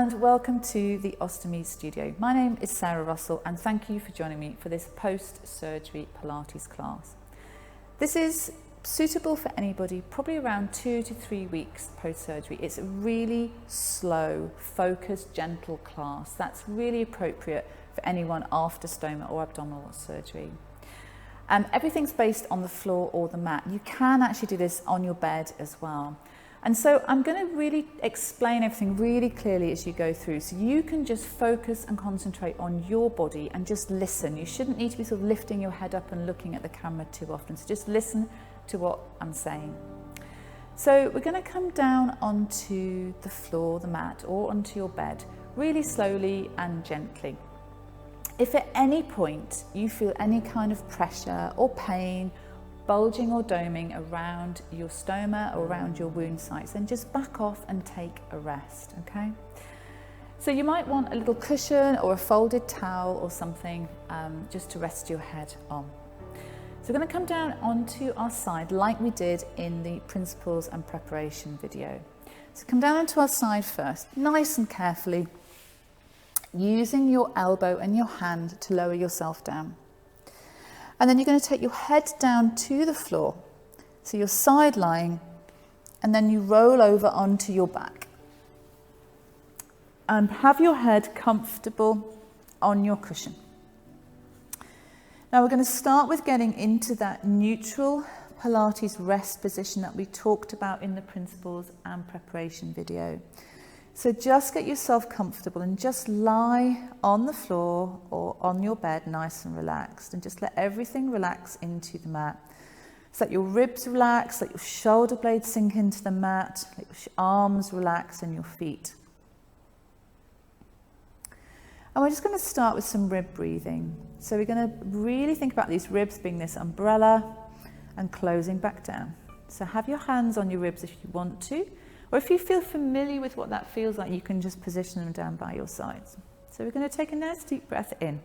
and welcome to the Ostomy studio. My name is Sarah Russell and thank you for joining me for this post-surgery Pilates class. This is suitable for anybody probably around 2 to 3 weeks post-surgery. It's a really slow, focused, gentle class that's really appropriate for anyone after stoma or abdominal surgery. Everything's based on the floor or the mat. You can actually do this on your bed as well. And so I'm going to really explain everything really clearly as you go through, so you can just focus and concentrate on your body and just listen. You shouldn't need to be sort of lifting your head up and looking at the camera too often, so just listen to what I'm saying. So we're going to come down onto the floor, the mat, or onto your bed, really slowly and gently. If at any point you feel any kind of pressure or pain, bulging or doming around your stoma or around your wound sites, then just back off and take a rest, okay? So you might want a little cushion or a folded towel or something just to rest your head on. So we're going to come down onto our side like we did in the principles and preparation video. So come down onto our side first, nice and carefully, using your elbow and your hand to lower yourself down. And then you're going to take your head down to the floor. So you're side lying, and then you roll over onto your back. And have your head comfortable on your cushion. Now we're going to start with getting into that neutral Pilates rest position that we talked about in the principles and preparation video. So just get yourself comfortable and just lie on the floor or on your bed nice and relaxed, and just let everything relax into the mat. So let your ribs relax, let your shoulder blades sink into the mat, let your arms relax and your feet. And we're just going to start with some rib breathing. So we're going to really think about these ribs being this umbrella and closing back down. So have your hands on your ribs if you want to. Or if you feel familiar with what that feels like, you can just position them down by your sides. So we're going to take a nice deep breath in.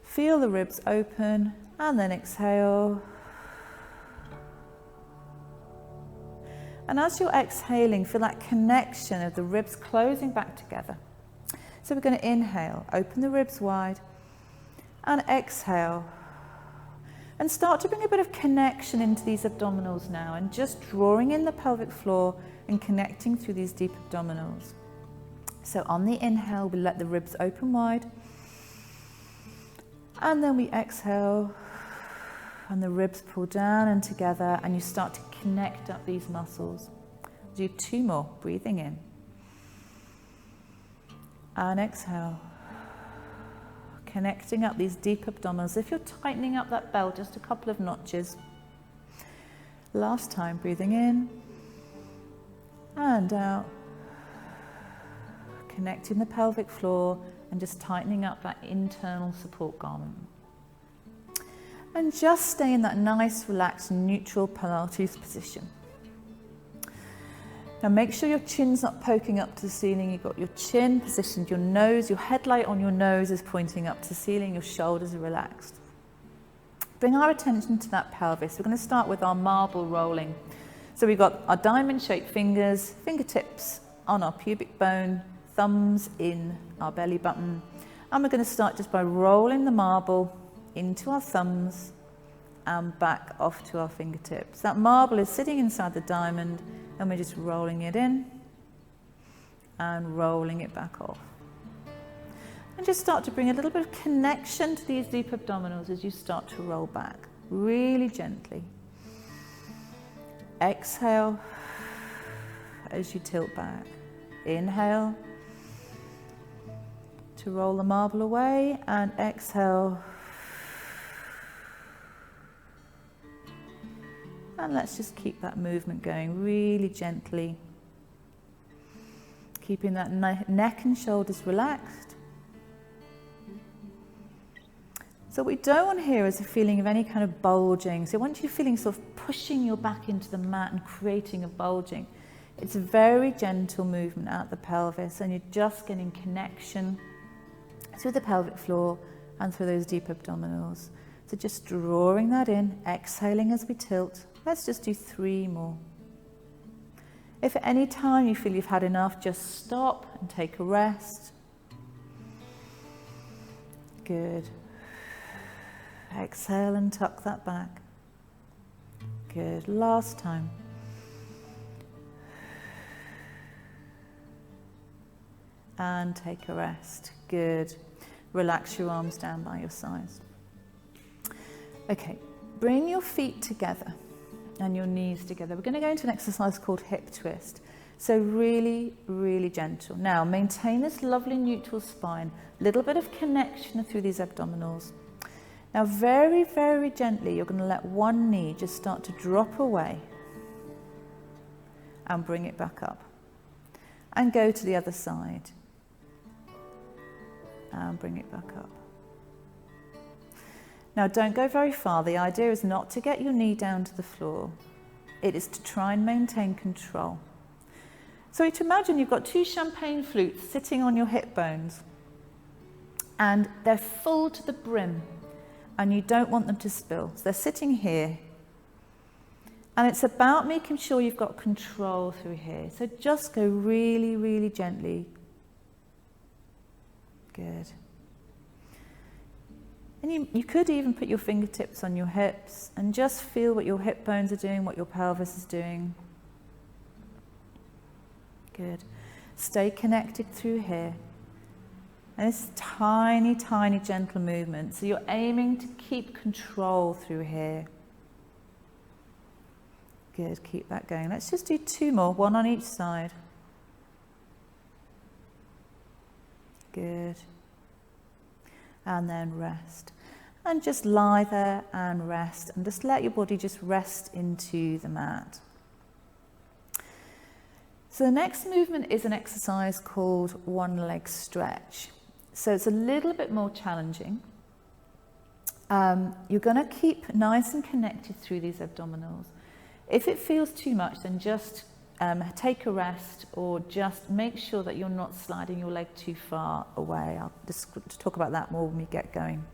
Feel the ribs open and then exhale. And as you're exhaling, feel that connection of the ribs closing back together. So we're going to inhale, open the ribs wide, and exhale. And start to bring a bit of connection into these abdominals now, and just drawing in the pelvic floor and connecting through these deep abdominals. So on the inhale, we let the ribs open wide. And then we exhale, and the ribs pull down and together, and you start to connect up these muscles. Do 2 more, breathing in. And exhale. Connecting up these deep abdominals. If you're tightening up that belt, just a couple of notches. Last time, breathing in and out. Connecting the pelvic floor and just tightening up that internal support garment. And just stay in that nice, relaxed, neutral Pilates position. Now make sure your chin's not poking up to the ceiling. You've got your chin positioned, your nose, your headlight on your nose is pointing up to the ceiling, your shoulders are relaxed. Bring our attention to that pelvis. We're going to start with our marble rolling. So we've got our diamond-shaped fingers, fingertips on our pubic bone, thumbs in our belly button. And we're going to start just by rolling the marble into our thumbs and back off to our fingertips. That marble is sitting inside the diamond, and we're just rolling it in and rolling it back off. And just start to bring a little bit of connection to these deep abdominals as you start to roll back, really gently. Exhale as you tilt back. Inhale to roll the marble away, and exhale. And let's just keep that movement going really gently. Keeping that neck and shoulders relaxed. So what we don't want here is a feeling of any kind of bulging. So once you're feeling sort of pushing your back into the mat and creating a bulging, it's a very gentle movement at the pelvis, and you're just getting connection through the pelvic floor and through those deep abdominals. So just drawing that in, exhaling as we tilt. Let's just do 3 more. If at any time you feel you've had enough, just stop and take a rest. Good. Exhale and tuck that back. Good. Last time. And take a rest. Good. Relax your arms down by your sides. Okay, bring your feet together and your knees together. We're going to go into an exercise called hip twist. So really, really gentle. Now, maintain this lovely neutral spine. Little bit of connection through these abdominals. Now, very, very gently, you're going to let one knee just start to drop away and bring it back up. And go to the other side. And bring it back up. Now, don't go very far. The idea is not to get your knee down to the floor. It is to try and maintain control. So to imagine you've got two champagne flutes sitting on your hip bones and they're full to the brim and you don't want them to spill. So they're sitting here and it's about making sure you've got control through here. So just go really, really gently. Good. And you could even put your fingertips on your hips and just feel what your hip bones are doing, what your pelvis is doing. Good. Stay connected through here. And it's tiny, tiny, gentle movement. So you're aiming to keep control through here. Good. Keep that going. Let's just do two more, one on each side. Good. And then rest. And just lie there and rest. And just let your body just rest into the mat. So the next movement is an exercise called one leg stretch. So it's a little bit more challenging. You're going to keep nice and connected through these abdominals. If it feels too much, then just take a rest or just make sure that you're not sliding your leg too far away. I'll just talk about that more when we get going.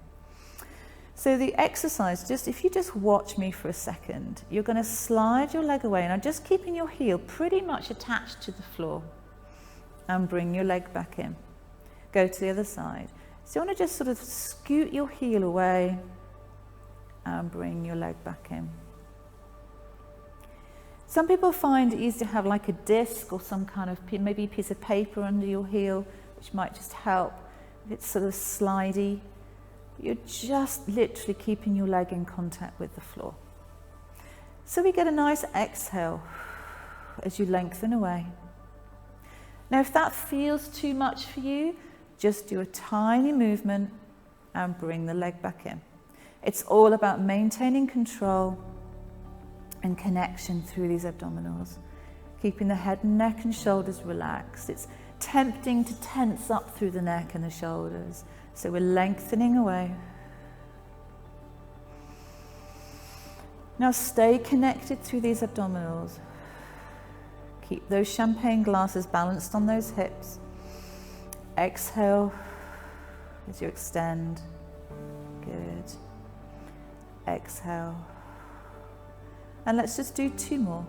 So the exercise, if you just watch me for a second, you're going to slide your leg away and I'm just keeping your heel pretty much attached to the floor and bring your leg back in. Go to the other side. So you want to just sort of scoot your heel away and bring your leg back in. Some people find it easy to have like a disc or some kind of maybe a piece of paper under your heel, which might just help. If it's sort of slidey, you're just literally keeping your leg in contact with the floor. So we get a nice exhale as you lengthen away. Now, if that feels too much for you, just do a tiny movement and bring the leg back in. It's all about maintaining control and connection through these abdominals, keeping the head and neck and shoulders relaxed. It's tempting to tense up through the neck and the shoulders, so we're lengthening away. Now stay connected through these abdominals. Keep those champagne glasses balanced on those hips. Exhale as you extend. Good. Exhale. And let's just do two more.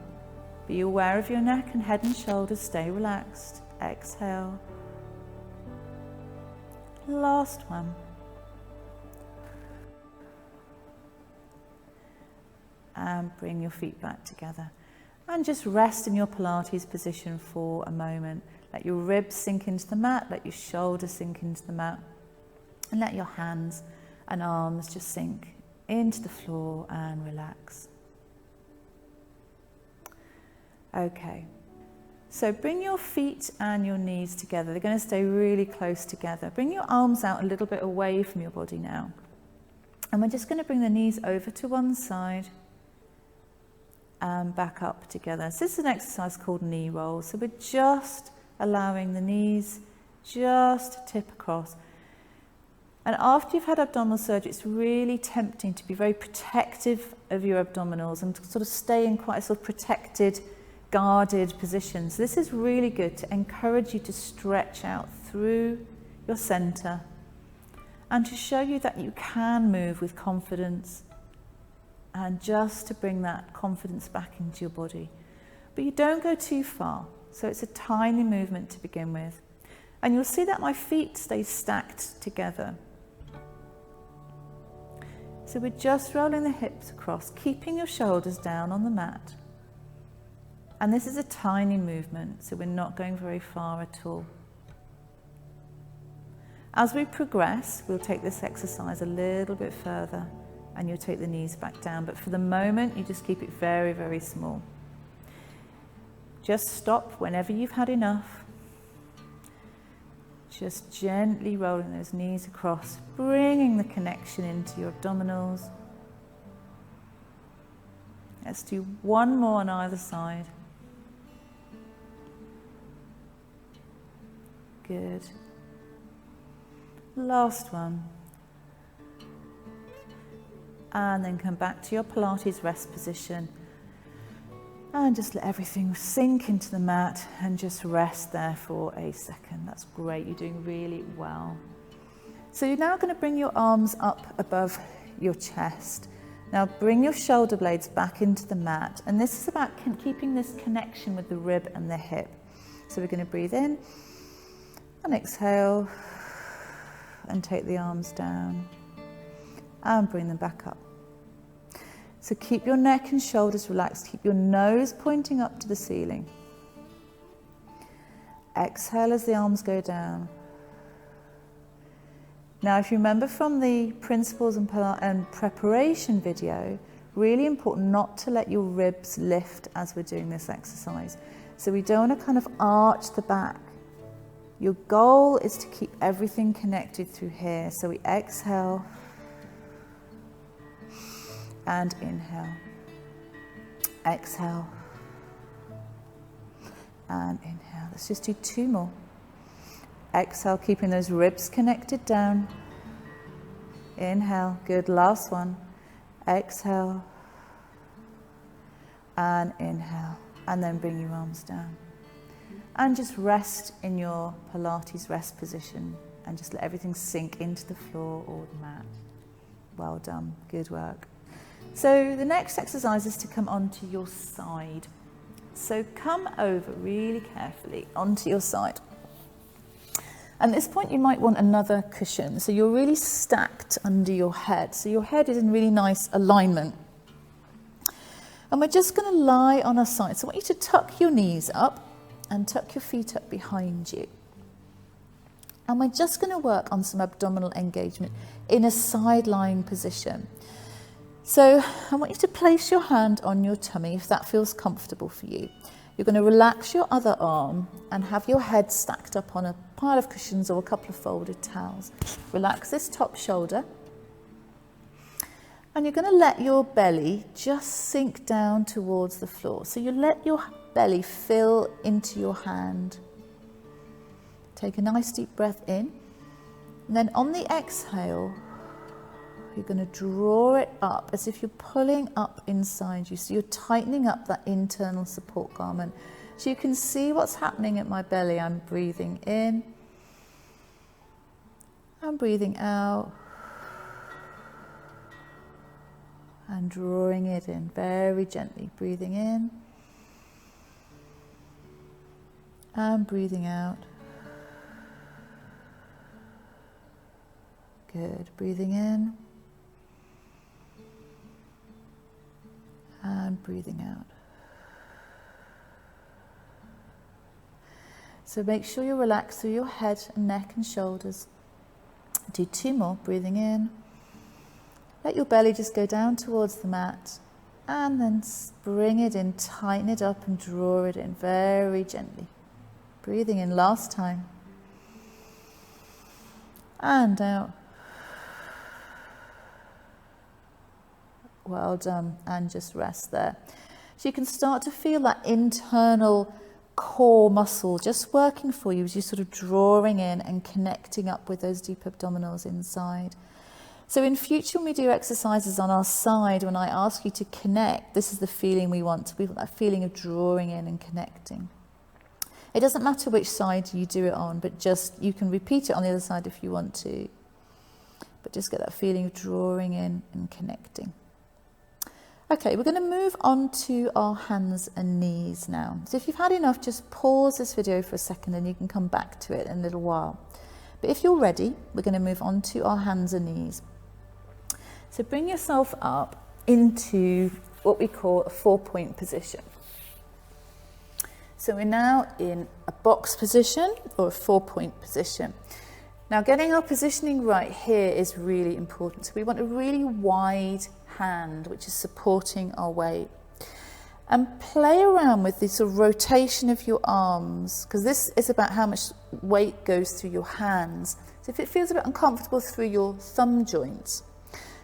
Be aware of your neck and head and shoulders. Stay relaxed. Exhale. Last one. And bring your feet back together. And just rest in your Pilates position for a moment. Let your ribs sink into the mat. Let your shoulders sink into the mat. And let your hands and arms just sink into the floor and relax. Okay, so bring your feet and your knees together. They're going to stay really close together. Bring your arms out a little bit away from your body now. And we're just going to bring the knees over to one side and back up together. So this is an exercise called knee roll. So we're just allowing the knees just to tip across. And after you've had abdominal surgery, it's really tempting to be very protective of your abdominals and to sort of stay in quite a sort of protected, guarded position. So this is really good to encourage you to stretch out through your center and to show you that you can move with confidence and just to bring that confidence back into your body. but you don't go too far. So it's a tiny movement to begin with. And you'll see that my feet stay stacked together. So we're just rolling the hips across, keeping your shoulders down on the mat. And this is a tiny movement, so we're not going very far at all. As we progress, we'll take this exercise a little bit further and you'll take the knees back down. But for the moment, you just keep it very, very small. Just stop whenever you've had enough. Just gently rolling those knees across, bringing the connection into your abdominals. Let's do one more on either side. Good. Last one. And then come back to your Pilates rest position. And just let everything sink into the mat and just rest there for a second. That's great, you're doing really well. So you're now going to bring your arms up above your chest. Now bring your shoulder blades back into the mat. And this is about keeping this connection with the rib and the hip. So we're going to breathe in and exhale and take the arms down and bring them back up. So keep your neck and shoulders relaxed, keep your nose pointing up to the ceiling. Exhale as the arms go down. Now if you remember from the principles and preparation video, really important not to let your ribs lift as we're doing this exercise. So we don't want to kind of arch the back. Your goal is to keep everything connected through here. So we exhale and inhale. Exhale and inhale. Let's just do two more. Exhale, keeping those ribs connected down. Inhale, good, last one. Exhale and inhale. And then bring your arms down. And just rest in your Pilates rest position and just let everything sink into the floor or the mat. Well done, good work. So the next exercise is to come onto your side. So come over really carefully onto your side. At this point you might want another cushion. So you're really stacked under your head. So your head is in really nice alignment. And we're just going to lie on our side. So I want you to tuck your knees up and tuck your feet up behind you. And we're just going to work on some abdominal engagement in a side lying position. So I want you to place your hand on your tummy if that feels comfortable for you. You're going to relax your other arm and have your head stacked up on a pile of cushions or a couple of folded towels. Relax this top shoulder. And you're going to let your belly just sink down towards the floor. So you let your belly fill into your hand. Take a nice deep breath in. And then on the exhale, you're going to draw it up as if you're pulling up inside you. So you're tightening up that internal support garment. So you can see what's happening at my belly. I'm breathing in. I'm breathing out. And drawing it in very gently. Breathing in. And breathing out. Good. Breathing in. And breathing out. So make sure you're relaxed through your head and neck and shoulders. Do two more. Breathing in. Let your belly just go down towards the mat and then bring it in, tighten it up and draw it in very gently. Breathing in last time. And out. Well done, and just rest there. So you can start to feel that internal core muscle just working for you as you're sort of drawing in and connecting up with those deep abdominals inside. So in future when we do exercises on our side, when I ask you to connect, this is the feeling we want. We want that feeling of drawing in and connecting. It doesn't matter which side you do it on, but just you can repeat it on the other side if you want to. But just get that feeling of drawing in and connecting. Okay, we're going to move on to our hands and knees now. So if you've had enough, just pause this video for a second and you can come back to it in a little while. But if you're ready, we're going to move on to our hands and knees. So bring yourself up into what we call a 4-point position. So we're now in a box position or a 4-point position. Now getting our positioning right here is really important. So we want a really wide hand which is supporting our weight. And play around with this sort of rotation of your arms, because this is about how much weight goes through your hands. So if it feels a bit uncomfortable through your thumb joints,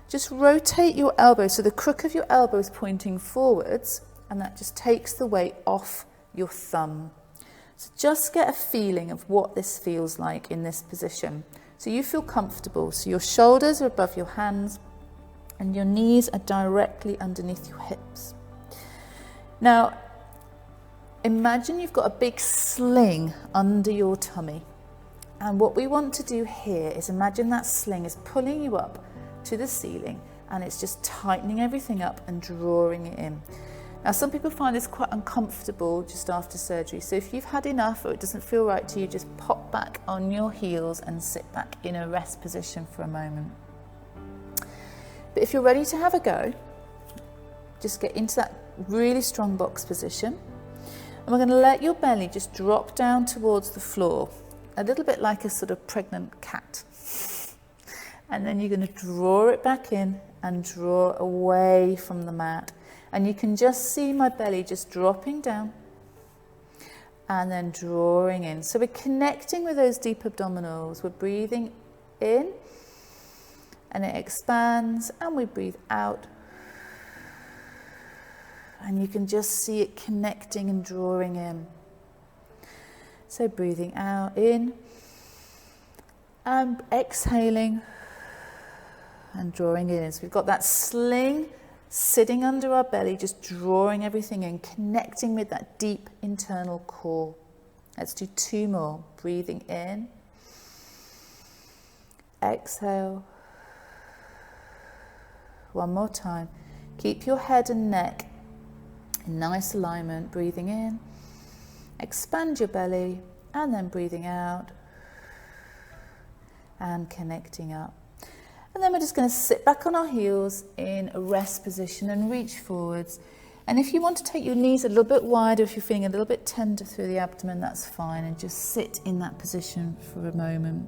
just rotate your elbow so the crook of your elbow is pointing forwards, and that just takes the weight off your thumb. So just get a feeling of what this feels like in this position. So you feel comfortable, so your shoulders are above your hands and your knees are directly underneath your hips. Now, imagine you've got a big sling under your tummy. And what we want to do here is imagine that sling is pulling you up to the ceiling and it's just tightening everything up and drawing it in. Now, some people find this quite uncomfortable just after surgery. So if you've had enough or it doesn't feel right to you, just pop back on your heels and sit back in a rest position for a moment. But if you're ready to have a go, just get into that really strong box position. And we're going to let your belly just drop down towards the floor, a little bit like a sort of pregnant cat. And then you're going to draw it back in and draw away from the mat. And you can just see my belly just dropping down and then drawing in. So we're connecting with those deep abdominals. We're breathing in and it expands, and we breathe out. And you can just see it connecting and drawing in. So breathing out, in, and exhaling and drawing in. So we've got that sling sitting under our belly, just drawing everything in, connecting with that deep internal core. Let's do 2 more. Breathing in, exhale. 1 more time. Keep your head and neck in nice alignment. Breathing in, expand your belly, and then breathing out and connecting up. And then we're just going to sit back on our heels in a rest position and reach forwards. And if you want to take your knees a little bit wider, if you're feeling a little bit tender through the abdomen, that's fine. And just sit in that position for a moment.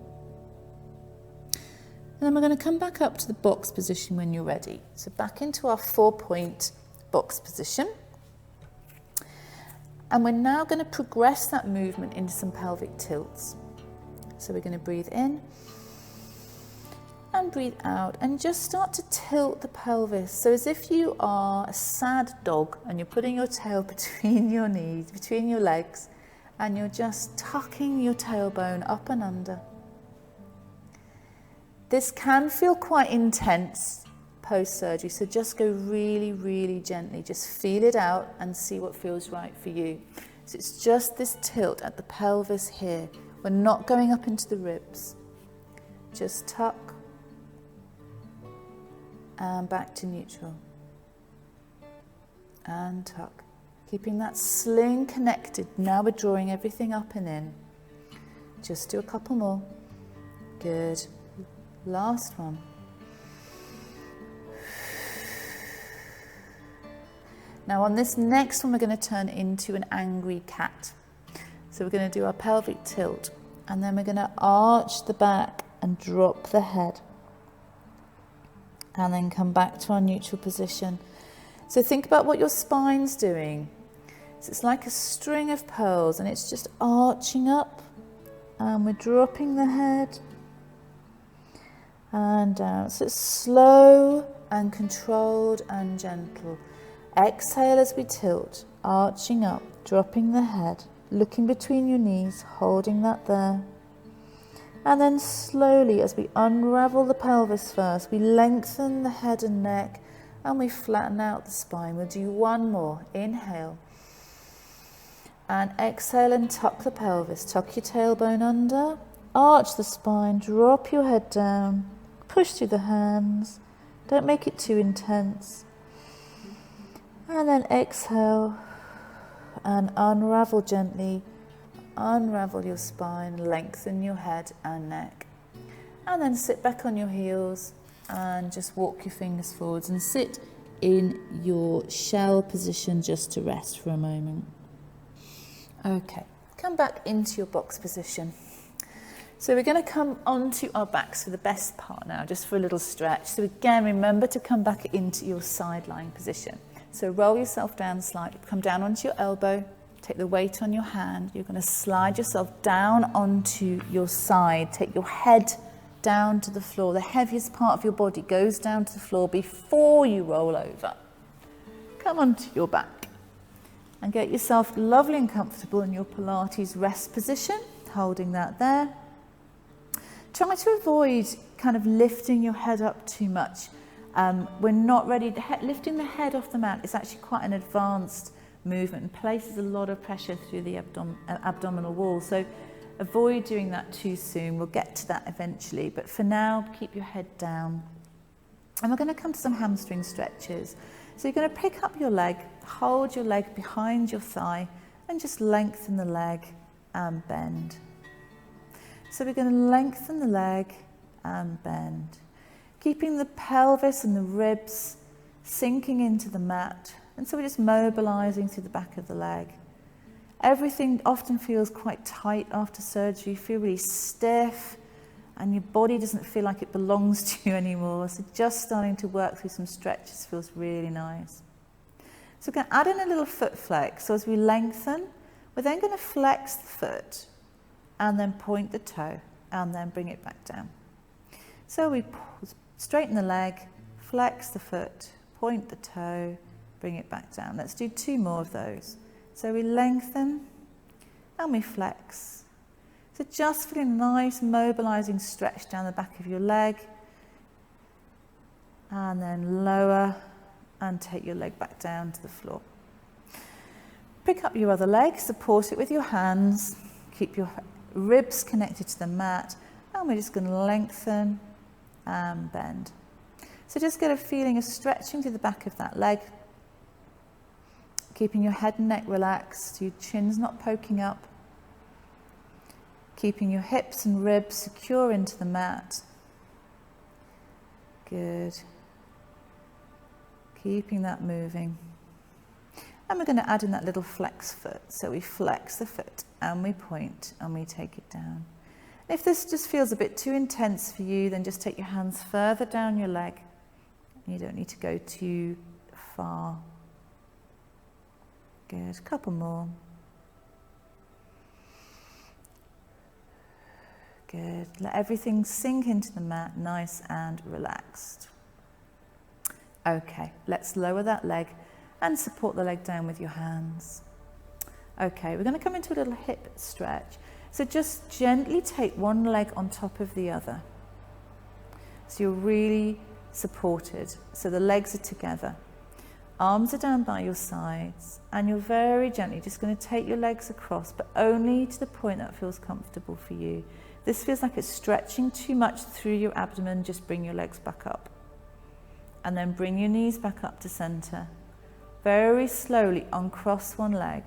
And then we're going to come back up to the box position when you're ready. So back into our 4-point box position. And we're now going to progress that movement into some pelvic tilts. So we're going to breathe in and breathe out and just start to tilt the pelvis. So as if you are a sad dog and you're putting your tail between your knees, between your legs, and you're just tucking your tailbone up and under. This can feel quite intense post-surgery, so just go really, really gently. Just feel it out and see what feels right for you. So it's just this tilt at the pelvis here. We're not going up into the ribs. Just tuck and back to neutral. And tuck. Keeping that sling connected. Now we're drawing everything up and in. Just do a couple more. Good. Last one. Now on this next one, we're going to turn into an angry cat. So we're going to do our pelvic tilt, and then we're going to arch the back and drop the head. And then come back to our neutral position. So think about what your spine's doing. So it's like a string of pearls, and it's just arching up, and we're dropping the head and down. So it's slow and controlled and gentle. Exhale as we tilt, arching up, dropping the head, looking between your knees, holding that there. And then slowly, as we unravel the pelvis first, we lengthen the head and neck, and we flatten out the spine. We'll do 1 more. Inhale. And exhale and tuck the pelvis. Tuck your tailbone under, arch the spine, drop your head down, push through the hands. Don't make it too intense. And then exhale and unravel gently. Unravel your spine, lengthen your head and neck. And then sit back on your heels and just walk your fingers forwards and sit in your shell position just to rest for a moment. Okay, come back into your box position. So we're going to come onto our backs for the best part now, just for a little stretch. So again, remember to come back into your side lying position. So roll yourself down slightly, come down onto your elbow, take the weight on your hand. You're going to slide yourself down onto your side, take your head down to the floor. The heaviest part of your body goes down to the floor before you roll over. Come onto your back and get yourself lovely and comfortable in your Pilates rest position, holding that there. Try to avoid kind of lifting your head up too much. We're not ready. Lifting the head off the mat is actually quite an advanced movement and places a lot of pressure through the abdominal wall. So avoid doing that too soon. We'll get to that eventually. But for now, keep your head down. And we're going to come to some hamstring stretches. So you're going to pick up your leg, hold your leg behind your thigh, and just lengthen the leg and bend. So we're going to lengthen the leg and bend, keeping the pelvis and the ribs sinking into the mat. And so we're just mobilizing through the back of the leg. Everything often feels quite tight after surgery. You feel really stiff and your body doesn't feel like it belongs to you anymore. So just starting to work through some stretches feels really nice. So we're going to add in a little foot flex. So as we lengthen, we're then going to flex the foot and then point the toe and then bring it back down. So we straighten the leg, flex the foot, point the toe, bring it back down. Let's do 2 more of those. So we lengthen and we flex. So just feeling a nice mobilizing stretch down the back of your leg. And then lower and take your leg back down to the floor. Pick up your other leg, support it with your hands. Keep your ribs connected to the mat. And we're just going to lengthen and bend. So just get a feeling of stretching through the back of that leg. Keeping your head and neck relaxed, your chin's not poking up. Keeping your hips and ribs secure into the mat. Good. Keeping that moving. And we're going to add in that little flex foot. So we flex the foot and we point and we take it down. And if this just feels a bit too intense for you, then just take your hands further down your leg. You don't need to go too far. Good, a couple more. Good, let everything sink into the mat, nice and relaxed. Okay, let's lower that leg and support the leg down with your hands. Okay, we're going to come into a little hip stretch. So just gently take one leg on top of the other. So you're really supported, so the legs are together. Arms are down by your sides, and you're very gently just going to take your legs across, but only to the point that feels comfortable for you. This feels like it's stretching too much through your abdomen, just bring your legs back up. And then bring your knees back up to center. Very slowly uncross one leg,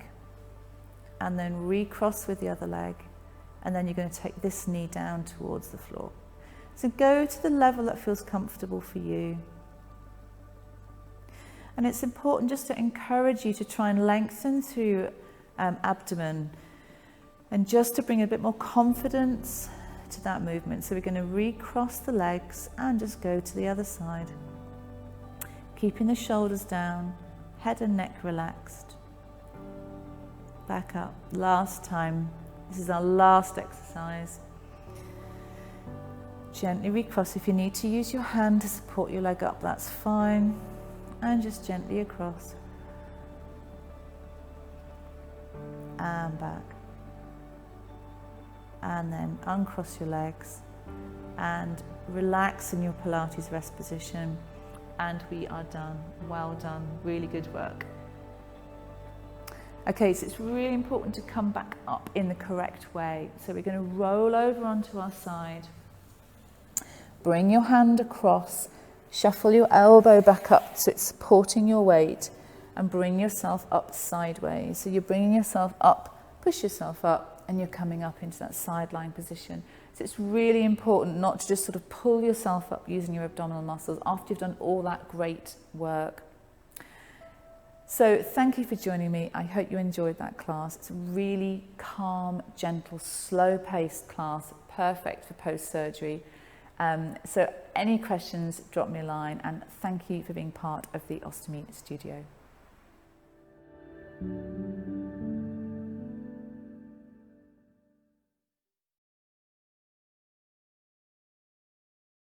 and then recross with the other leg. And then you're going to take this knee down towards the floor. So go to the level that feels comfortable for you. And it's important just to encourage you to try and lengthen through your abdomen and just to bring a bit more confidence to that movement. So we're going to recross the legs and just go to the other side. Keeping the shoulders down, head and neck relaxed. Back up. Last time. This is our last exercise. Gently recross. If you need to use your hand to support your leg up, that's fine. And just gently across. And back. And then uncross your legs. And relax in your Pilates rest position. And we are done. Well done. Really good work. Okay, so it's really important to come back up in the correct way. So we're going to roll over onto our side. Bring your hand across. Shuffle your elbow back up so it's supporting your weight. and bring yourself up sideways. So you're bringing yourself up, push yourself up, and you're coming up into that side lying position. So it's really important not to just sort of pull yourself up using your abdominal muscles after you've done all that great work. So thank you for joining me. I hope you enjoyed that class. It's a really calm, gentle, slow-paced class, perfect for post-surgery. So any questions, drop me a line, and thank you for being part of the Ostomy studio.